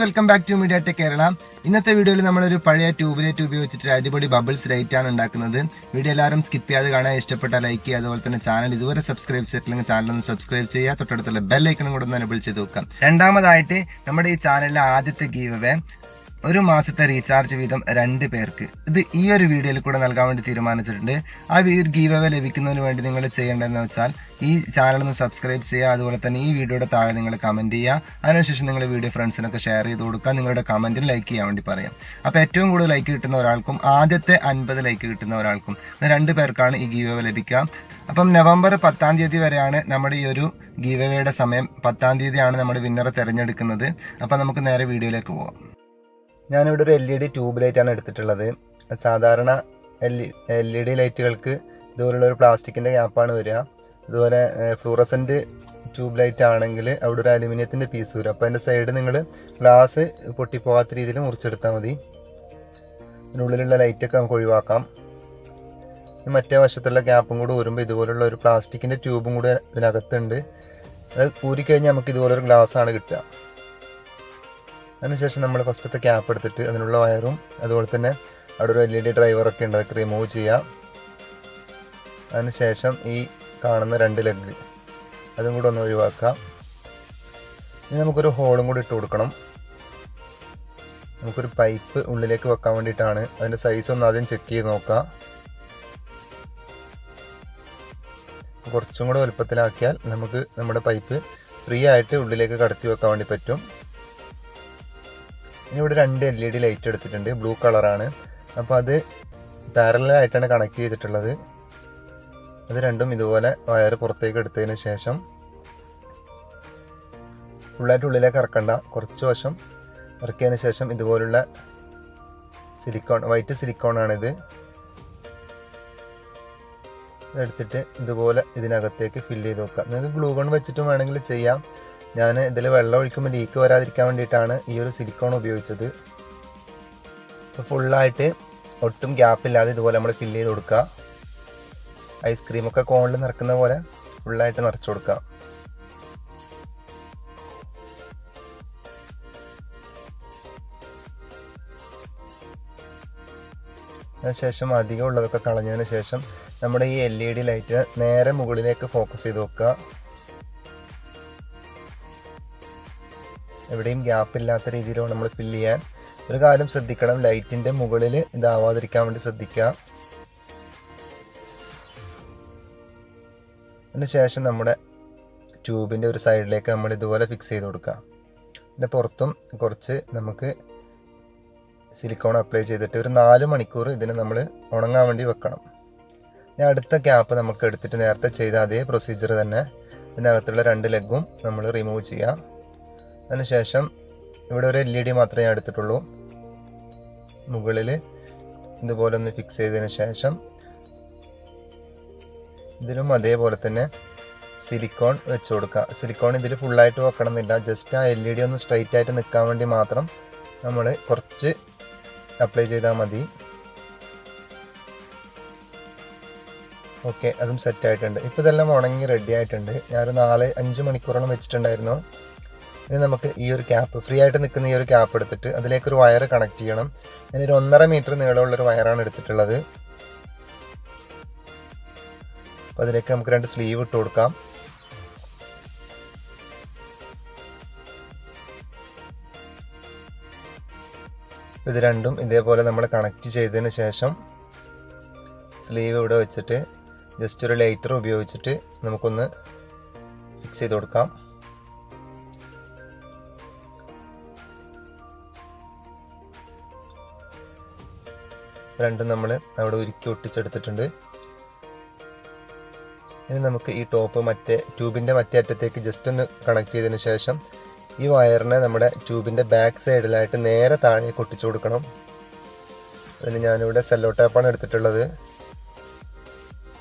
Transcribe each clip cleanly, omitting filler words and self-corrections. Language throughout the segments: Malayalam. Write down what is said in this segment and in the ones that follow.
Welcome back to media tech Kerala. ഇന്നത്തെ വീഡിയോയിൽ നമ്മളൊരു പഴയ ട്യൂബിലേറ്റ് ഉപയോഗിച്ചിട്ട് അടിപൊളി ബബിൾസ് ലൈറ്റ് ആണ് ഉണ്ടാക്കുന്നത്. വീഡിയോ എല്ലാവരും സ്കിപ്പ് ചെയ്യാതെ കാണാൻ, ഇഷ്ടപ്പെട്ട ലൈക്ക് ചെയ്യുക. അതുപോലെ തന്നെ ചാനൽ ഇതുവരെ സബ്സ്ക്രൈബ് ചെയ്തിട്ടില്ലെങ്കിൽ ചാനൽ ഒന്ന് സബ്സ്ക്രൈബ് ചെയ്യുക. തൊട്ടടുത്തുള്ള ബെൽ ഐക്കണും കൂടെ ഒന്ന് എനേബിൾ ചെയ്ത് വെക്കാം. രണ്ടാമതായിട്ട് നമ്മുടെ ഈ ചാനലിലെ ആദ്യത്തെ ഗീവ് അവേ ഒരു മാസത്തെ റീചാർജ് വീതം 2 പേർക്ക് ഇത് ഈ ഒരു വീഡിയോയിൽ കൂടെ നൽകാൻ വേണ്ടി തീരുമാനിച്ചിട്ടുണ്ട്. ആ ഗീവ് അവേ ലഭിക്കുന്നതിന് വേണ്ടി നിങ്ങൾ ചെയ്യേണ്ടതെന്ന് വെച്ചാൽ ഈ ചാനൽ ഒന്ന് സബ്സ്ക്രൈബ് ചെയ്യുക. അതുപോലെ തന്നെ ഈ വീഡിയോയുടെ താഴെ നിങ്ങൾ കമന്റ് ചെയ്യുക. അതിനുശേഷം നിങ്ങൾ വീഡിയോ ഫ്രണ്ട്സിനൊക്കെ ഷെയർ ചെയ്ത് കൊടുക്കുക. നിങ്ങളുടെ കമന്റിന് ലൈക്ക് ചെയ്യാൻ വേണ്ടി പറയാം. അപ്പോൾ ഏറ്റവും കൂടുതൽ ലൈക്ക് കിട്ടുന്ന ഒരാൾക്കും ആദ്യത്തെ 50 ലൈക്ക് കിട്ടുന്ന ഒരാൾക്കും 2 പേർക്കാണ് ഈ ഗീവ് അവേ ലഭിക്കുക. അപ്പം നവംബർ 10-ാം തീയതി വരെയാണ് നമ്മുടെ ഈ ഒരു ഗീവ് അവേയുടെ സമയം. 10-ാം തീയതിയാണ് നമ്മുടെ വിന്നറെ തിരഞ്ഞെടുക്കുന്നത്. അപ്പം നമുക്ക് നേരെ വീഡിയോയിലേക്ക് പോകാം. ഞാനിവിടെ ഒരു LED ട്യൂബ് ലൈറ്റാണ് എടുത്തിട്ടുള്ളത്. സാധാരണ LED ലൈറ്റുകൾക്ക് ഇതുപോലുള്ള ഒരു പ്ലാസ്റ്റിക്കിൻ്റെ ക്യാപ്പാണ് വരിക. അതുപോലെ ഫ്ലൂറസെൻറ്റ് ട്യൂബ് ലൈറ്റ് ആണെങ്കിൽ അവിടെ ഒരു അലുമിനിയത്തിൻ്റെ പീസ് വരും. അപ്പോൾ അതിൻ്റെ സൈഡ് നിങ്ങൾ ഗ്ലാസ് പൊട്ടിപ്പോകാത്ത രീതിയിൽ മുറിച്ചെടുത്താൽ മതി. ഇതിനുള്ളിലുള്ള ലൈറ്റൊക്കെ നമുക്ക് ഒഴിവാക്കാം. മറ്റേ വശത്തുള്ള ക്യാപ്പും കൂടി ഊരുമ്പോൾ ഇതുപോലുള്ള ഒരു പ്ലാസ്റ്റിക്കിൻ്റെ ട്യൂബും കൂടി ഇതിനകത്തുണ്ട്. അത് ഊരിക്കഴിഞ്ഞാൽ നമുക്ക് ഇതുപോലൊരു ഗ്ലാസ്സാണ് കിട്ടുക. അതിനുശേഷം നമ്മൾ ഫസ്റ്റത്തെ ക്യാപ്പ് എടുത്തിട്ട് അതിനുള്ള വയറും അതുപോലെ തന്നെ അവിടെ ഒരു LED ഡ്രൈവറൊക്കെ ഉണ്ട്, അതൊക്കെ റിമൂവ് ചെയ്യാം. അതിനുശേഷം ഈ കാണുന്ന 2 ലെഗ് അതും കൂടെ ഒന്ന് ഒഴിവാക്കാം. ഇനി നമുക്കൊരു ഹോളും കൂടി ഇട്ട് കൊടുക്കണം. നമുക്കൊരു പൈപ്പ് ഉള്ളിലേക്ക് വെക്കാൻ വേണ്ടിയിട്ടാണ്. അതിൻ്റെ സൈസ് ഒന്ന് ആദ്യം ചെക്ക് ചെയ്ത് നോക്കാം. കുറച്ചും കൂടെ വലുപ്പത്തിലാക്കിയാൽ നമുക്ക് നമ്മുടെ പൈപ്പ് ഫ്രീ ആയിട്ട് ഉള്ളിലേക്ക് കടത്തി വെക്കാൻ വേണ്ടി പറ്റും. ഇനി ഇവിടെ 2 LED ലൈറ്റ് എടുത്തിട്ടുണ്ട്, ബ്ലൂ കളറാണ്. അപ്പോൾ അത് പാരലലായിട്ടാണ് കണക്ട് ചെയ്തിട്ടുള്ളത്. അത് രണ്ടും ഇതുപോലെ വയർ പുറത്തേക്ക് എടുത്തതിന് ശേഷം ഫുള്ളായിട്ട് ഉള്ളിലേക്ക് ഇറക്കണ്ട, കുറച്ച് വശം ഇറക്കിയതിന് ശേഷം ഇതുപോലുള്ള വൈറ്റ് സിലിക്കോണാണിത്. ഇതെടുത്തിട്ട് ഇതുപോലെ ഇതിനകത്തേക്ക് ഫില്ല് ചെയ്ത് വെക്കാം. നിങ്ങൾക്ക് ഗ്ലൂ ഗൺ വെച്ചിട്ടും വേണമെങ്കിൽ ചെയ്യാം. ഞാൻ ഇതിൽ വെള്ളം ഒഴിക്കുമ്പോൾ ലീക്ക് വരാതിരിക്കാൻ വേണ്ടിയിട്ടാണ് ഈ ഒരു സിലിക്കോൺ ഉപയോഗിച്ചത്. അപ്പോൾ ഫുള്ളായിട്ട് ഒട്ടും ഗ്യാപ്പില്ലാതെ ഇതുപോലെ നമ്മൾ ഫില്ല് ചെയ്ത് കൊടുക്കുക. ഐസ്ക്രീമൊക്കെ കോണിൽ നിറക്കുന്ന പോലെ ഫുള്ളായിട്ട് നിറച്ച് കൊടുക്കുക. അതിനുശേഷം അധികം ഉള്ളതൊക്കെ കളഞ്ഞതിന് ശേഷം നമ്മുടെ ഈ LED ലൈറ്റ് നേരെ മുകളിലേക്ക് ഫോക്കസ് ചെയ്ത് വെക്കുക. എവിടെയും ഗ്യാപ്പില്ലാത്ത രീതിയിലാണ് നമ്മൾ ഫില്ല് ചെയ്യാൻ. ഒരു കാര്യം ശ്രദ്ധിക്കണം, ലൈറ്റിൻ്റെ മുകളിൽ ഇതാവാതിരിക്കാൻ വേണ്ടി ശ്രദ്ധിക്കുക. അതിനുശേഷം നമ്മുടെ ട്യൂബിൻ്റെ ഒരു സൈഡിലേക്ക് നമ്മൾ ഇതുപോലെ ഫിക്സ് ചെയ്ത് കൊടുക്കുക. ഇതിൻ്റെ പുറത്തും കുറച്ച് നമുക്ക് സിലിക്കോൺ അപ്ലൈ ചെയ്തിട്ട് ഒരു 4 മണിക്കൂർ ഇതിന് നമ്മൾ ഉണങ്ങാൻ വേണ്ടി വെക്കണം. ഇനി അടുത്ത ക്യാപ്പ് നമുക്ക് എടുത്തിട്ട് നേരത്തെ ചെയ്ത അതേ പ്രൊസീജിയർ തന്നെ ഇതിനകത്തുള്ള 2 ലെഗും നമ്മൾ റിമൂവ് ചെയ്യാം. അതിനുശേഷം ഇവിടെ ഒരു LED മാത്രമേ ഞാൻ എടുത്തിട്ടുള്ളൂ. മുകളിൽ ഇതുപോലെ ഒന്ന് ഫിക്സ് ചെയ്തതിന് ശേഷം ഇതിലും അതേപോലെ തന്നെ സിലിക്കോൺ വെച്ച് കൊടുക്കുക. സിലിക്കോൺ ഇതിൽ ഫുള്ളായിട്ട് വെക്കണം എന്നില്ല, ജസ്റ്റ് ആ LED ഒന്ന് സ്ട്രൈറ്റ് ആയിട്ട് നിൽക്കാൻ വേണ്ടി മാത്രം നമ്മൾ കുറച്ച് അപ്ലൈ ചെയ്താൽ മതി. ഓക്കെ, അതും സെറ്റായിട്ടുണ്ട്. ഇപ്പോൾ ഇതെല്ലാം ഉണങ്ങി റെഡി ആയിട്ടുണ്ട്. ഞാനൊരു 4-5 മണിക്കൂറോളം വെച്ചിട്ടുണ്ടായിരുന്നു. ഇനി നമുക്ക് ഈ ഒരു ക്യാപ്പ് ഫ്രീ ആയിട്ട് നിൽക്കുന്ന ഈ ഒരു ക്യാപ്പ് എടുത്തിട്ട് അതിലേക്കൊരു വയർ കണക്ട് ചെയ്യണം. ഞാനൊരു 1.5 മീറ്റർ നീളമുള്ളൊരു വയറാണ് എടുത്തിട്ടുള്ളത്. അപ്പോൾ അതിലേക്ക് നമുക്ക് 2 സ്ലീവ് ഇട്ട് കൊടുക്കാം. ഇത് രണ്ടും ഇതേപോലെ നമ്മൾ കണക്ട് ചെയ്തതിന് ശേഷം സ്ലീവ് ഇവിടെ വെച്ചിട്ട് ജസ്റ്റ് ഒരു ലൈറ്റർ ഉപയോഗിച്ചിട്ട് നമുക്കൊന്ന് ഫിക്സ് ചെയ്ത് കൊടുക്കാം. രണ്ടും നമ്മൾ അവിടെ ഉരുക്കി ഒട്ടിച്ചെടുത്തിട്ടുണ്ട്. ഇനി നമുക്ക് ഈ ടോപ്പ് ട്യൂബിൻ്റെ മറ്റേ അറ്റത്തേക്ക് ജസ്റ്റ് ഒന്ന് കണക്ട് ചെയ്തതിന് ശേഷം ഈ വയറിനെ നമ്മുടെ ട്യൂബിൻ്റെ ബാക്ക് സൈഡിലായിട്ട് നേരെ താഴേക്ക് ഒട്ടിച്ചു കൊടുക്കണം. അതിന് ഞാനിവിടെ സെല്ലോ ടാപ്പാണ് എടുത്തിട്ടുള്ളത്.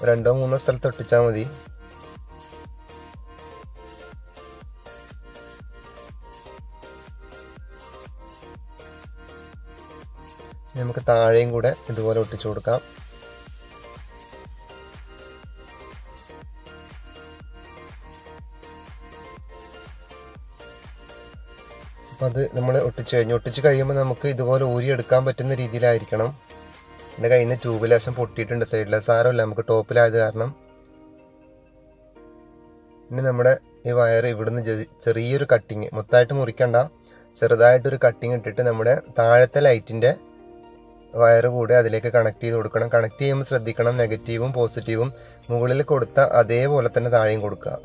2-3 സ്ഥലത്ത് ഒട്ടിച്ചാൽ മതി. നമുക്ക് താഴെയും കൂടെ ഇതുപോലെ ഒട്ടിച്ചു കൊടുക്കാം. അപ്പം അത് നമ്മൾ ഒട്ടിച്ച് കഴിയുമ്പോൾ നമുക്ക് ഇതുപോലെ ഊരിയെടുക്കാൻ പറ്റുന്ന രീതിയിലായിരിക്കണം. എൻ്റെ കയ്യിൽ നിന്ന് ട്യൂബ് ലേശം പൊട്ടിയിട്ടുണ്ട് സൈഡിൽ, സാരമില്ല, നമുക്ക് ടോപ്പിലായത് കാരണം. ഇനി നമ്മുടെ ഈ വയർ ഇവിടുന്ന് ചെറിയൊരു കട്ടിങ്, മൊത്തമായിട്ട് മുറിക്കണ്ട, ചെറുതായിട്ടൊരു കട്ടിങ് ഇട്ടിട്ട് നമ്മുടെ താഴത്തെ ലൈറ്റിൻ്റെ വയർ കൂടെ അതിലേക്ക് കണക്ട് ചെയ്ത് കൊടുക്കണം. കണക്ട് ചെയ്യുമ്പോൾ ശ്രദ്ധിക്കണം, നെഗറ്റീവും പോസിറ്റീവും മുകളിൽ കൊടുത്ത അതേപോലെ തന്നെ താഴെയും കൊടുക്കുക.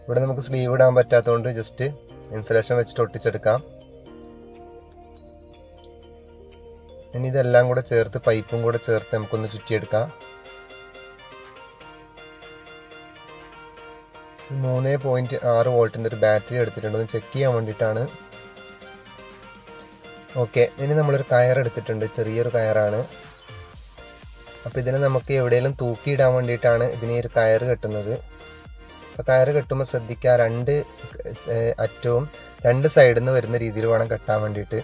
ഇവിടെ നമുക്ക് സ്ലീവ് ഇടാൻ പറ്റാത്തതുകൊണ്ട് ജസ്റ്റ് ഇൻസുലേഷൻ വെച്ചിട്ട് ഒട്ടിച്ചെടുക്കാം. ഇനി ഇതെല്ലാം കൂടെ ചേർത്ത് പൈപ്പും കൂടെ ചേർത്ത് നമുക്കൊന്ന് ചുറ്റിയെടുക്കാം. 3.6 വോൾട്ടിൻ്റെ ഒരു ബാറ്ററി എടുത്തിട്ടുണ്ട്, ഒന്ന് ചെക്ക് ചെയ്യാൻ വേണ്ടിയിട്ടാണ്. ഓക്കെ, ഇനി നമ്മളൊരു കയർ എടുത്തിട്ടുണ്ട്, ചെറിയൊരു കയറാണ്. അപ്പോൾ ഇതിനെ നമുക്ക് എവിടെയെങ്കിലും തൂക്കിയിടാൻ വേണ്ടിയിട്ടാണ് ഇതിനെ ഒരു കയർ കെട്ടുന്നത്. അപ്പോൾ കയർ കെട്ടുമ്പോൾ ശ്രദ്ധിക്കുക, 2 അറ്റവും 2 സൈഡിൽ നിന്ന് വരുന്ന രീതിയിൽ വേണം കെട്ടാൻ വേണ്ടിയിട്ട്.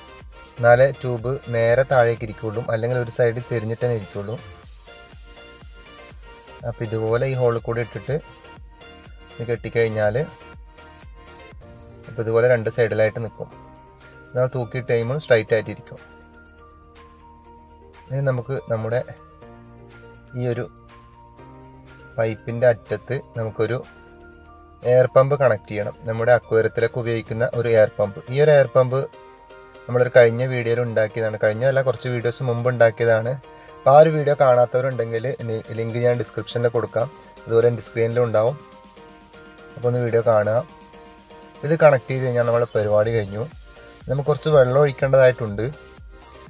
എന്നാലേ ട്യൂബ് നേരെ താഴേക്ക് ഇരിക്കുള്ളൂ, അല്ലെങ്കിൽ ഒരു സൈഡിൽ ചെരിഞ്ഞിട്ട് തന്നെ ഇരിക്കുള്ളൂ. അപ്പോൾ ഇതുപോലെ ഈ ഹോളിൽ കൂടി ഇട്ടിട്ട് ഇത് കെട്ടിക്കഴിഞ്ഞാൽ അപ്പോൾ ഇതുപോലെ 2 സൈഡിലായിട്ട് നിൽക്കും. എന്നാൽ തൂക്കിയിട്ട് കഴിയുമ്പോൾ സ്ട്രൈറ്റ് ആയിട്ടിരിക്കും. ഇനി നമുക്ക് നമ്മുടെ ഈ ഒരു പൈപ്പിൻ്റെ അറ്റത്ത് നമുക്കൊരു എയർ പമ്പ് കണക്ട് ചെയ്യണം. നമ്മുടെ അക്വേറിയത്തിലൊക്കെ ഉപയോഗിക്കുന്ന ഒരു എയർ പമ്പ്. ഈ ഒരു എയർ പമ്പ് നമ്മളൊരു കഴിഞ്ഞ വീഡിയോയിൽ ഉണ്ടാക്കിയതാണ്, കഴിഞ്ഞല്ല കുറച്ച് വീഡിയോസ് മുമ്പ് ഉണ്ടാക്കിയതാണ്. അപ്പോൾ ആ ഒരു വീഡിയോ കാണാത്തവരുണ്ടെങ്കിൽ ലിങ്ക് ഞാൻ ഡിസ്ക്രിപ്ഷനിൽ കൊടുക്കാം, അതുപോലെ എൻ്റെ സ്ക്രീനിലും ഉണ്ടാവും. അപ്പോൾ ഒന്ന് വീഡിയോ കാണുക. ഇത് കണക്ട് ചെയ്ത് കഴിഞ്ഞാൽ നമ്മളെ പരിപാടി കഴിഞ്ഞു. നമുക്ക് കുറച്ച് വെള്ളം ഒഴിക്കേണ്ടതായിട്ടുണ്ട്.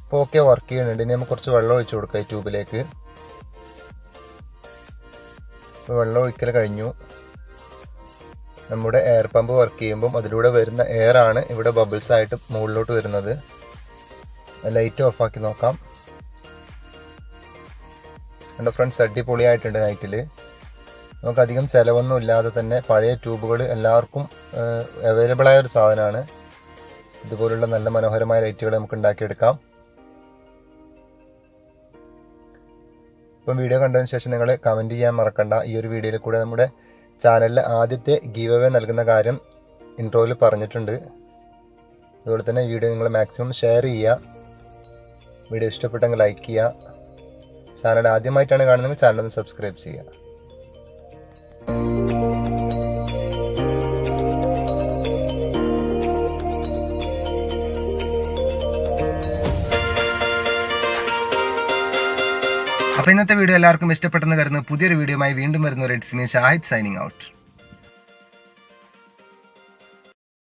അപ്പോൾ ഓക്കെ, വർക്ക് ചെയ്യുന്നുണ്ട്. ഇനി നമുക്ക് കുറച്ച് വെള്ളം ഒഴിച്ചു കൊടുക്കാം ഈ ട്യൂബിലേക്ക്. അപ്പോൾ വെള്ളം ഒഴിക്കൽ കഴിഞ്ഞു. നമ്മുടെ എയർ പമ്പ് വർക്ക് ചെയ്യുമ്പം അതിലൂടെ വരുന്ന എയർ ആണ് ഇവിടെ ബബിൾസ് ആയിട്ട് മുകളിലോട്ട് വരുന്നത്. ലൈറ്റ് ഓഫാക്കി നോക്കാം. എൻ്റെ ഫ്രണ്ട്സ് അടിപൊളിയായിട്ടുണ്ട് നൈറ്റിൽ. നമുക്കധികം ചിലവൊന്നും ഇല്ലാതെ തന്നെ പഴയ ട്യൂബുകൾ എല്ലാവർക്കും അവൈലബിളായ ഒരു സാധനമാണ്. ഇതുപോലുള്ള നല്ല മനോഹരമായ ലൈറ്റുകൾ നമുക്ക് ഉണ്ടാക്കിയെടുക്കാം. ഇപ്പം വീഡിയോ കണ്ടതിന് ശേഷം നിങ്ങൾ കമൻറ്റ് ചെയ്യാൻ മറക്കണ്ട. ഈ ഒരു വീഡിയോയിൽ കൂടെ നമ്മുടെ ചാനലിലെ ആദ്യത്തെ ഗീവ് അവേ നൽകുന്ന കാര്യം ഇൻട്രോയിൽ പറഞ്ഞിട്ടുണ്ട്. അതുപോലെ തന്നെ വീഡിയോ നിങ്ങൾ മാക്സിമം ഷെയർ ചെയ്യുക. വീഡിയോ ഇഷ്ടപ്പെട്ടെങ്കിൽ ലൈക്ക് ചെയ്യുക. ചാനൽ ആദ്യമായിട്ടാണ് കാണുന്നതെങ്കിൽ ചാനലൊന്ന് സബ്സ്ക്രൈബ് ചെയ്യുക. അപ്പോൾ ഇന്നത്തെ വീഡിയോ എല്ലാവർക്കും ഇഷ്ടപ്പെട്ടെന്ന് കരുതുന്നു. പുതിയൊരു വീഡിയോയുമായി വീണ്ടും വരുന്നവരെ it's me Shahid signing out.